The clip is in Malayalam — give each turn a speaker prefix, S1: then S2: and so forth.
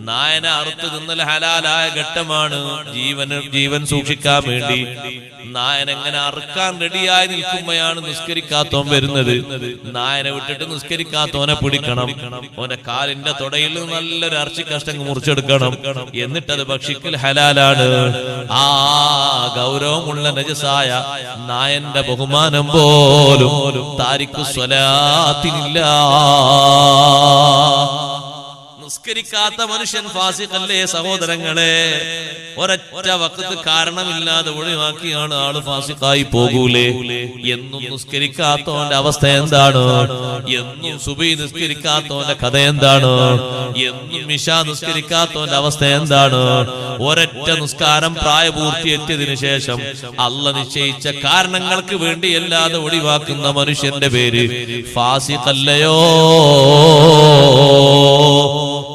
S1: നായനെ അറുത്ത് തിന്നൽ ഹലാലായ ഘട്ടമാണ്. ജീവൻ സൂക്ഷിക്കാൻ വേണ്ടി നായൻ എങ്ങനെ അറുക്കാൻ റെഡിയായി നിൽക്കുമ്പോഴാണ് നിസ്കരിക്കാത്തോൻ വരുന്നത്. നായനെ വിട്ടിട്ട് നിസ്കരിക്കാത്തോനെ പിടിക്കണം. ഓനെ കാലിന്റെ തൊടയിൽ നല്ലൊരു ഇറച്ചി കഷ്ണം മുറിച്ചെടുക്കണം. എന്നിട്ടത് ഭക്ഷിക്കൽ ഹലാലാണ്. ആ ഗൗരവമുള്ള നജസായ നായന്റെ ബഹുമാനം പോലും താരിഖു സ്വലാത്തിനില്ല. നിസ്കരിക്കാത്ത മനുഷ്യൻ ഫാസിഖല്ലേ സഹോദരങ്ങളെ? ഒരൊറ്റ വഖത്ത് കാരണമില്ലാതെ ഒഴിവാക്കിയാണ് ആള് ഫാസിഖായി പോകൂലേ? എന്നും നിസ്കരിക്കാത്തവന്റെ അവസ്ഥ എന്താണ്? എന്നും സുബഹി നിസ്കരിക്കാത്തവന്റെ കഥ എന്താണ്? എന്നും ഇശാ നിസ്കരിക്കാത്തവന്റെ അവസ്ഥ എന്താണ്? ഒരൊറ്റ നിസ്കാരം പ്രായപൂർത്തിയെത്തിയതിനു ശേഷം അല്ലാഹ് നിശ്ചയിച്ച കാരണങ്ങൾക്ക് വേണ്ടിയല്ലാതെ ഒഴിവാക്കുന്ന മനുഷ്യന്റെ പേര് ഫാസിഖല്ലയോ?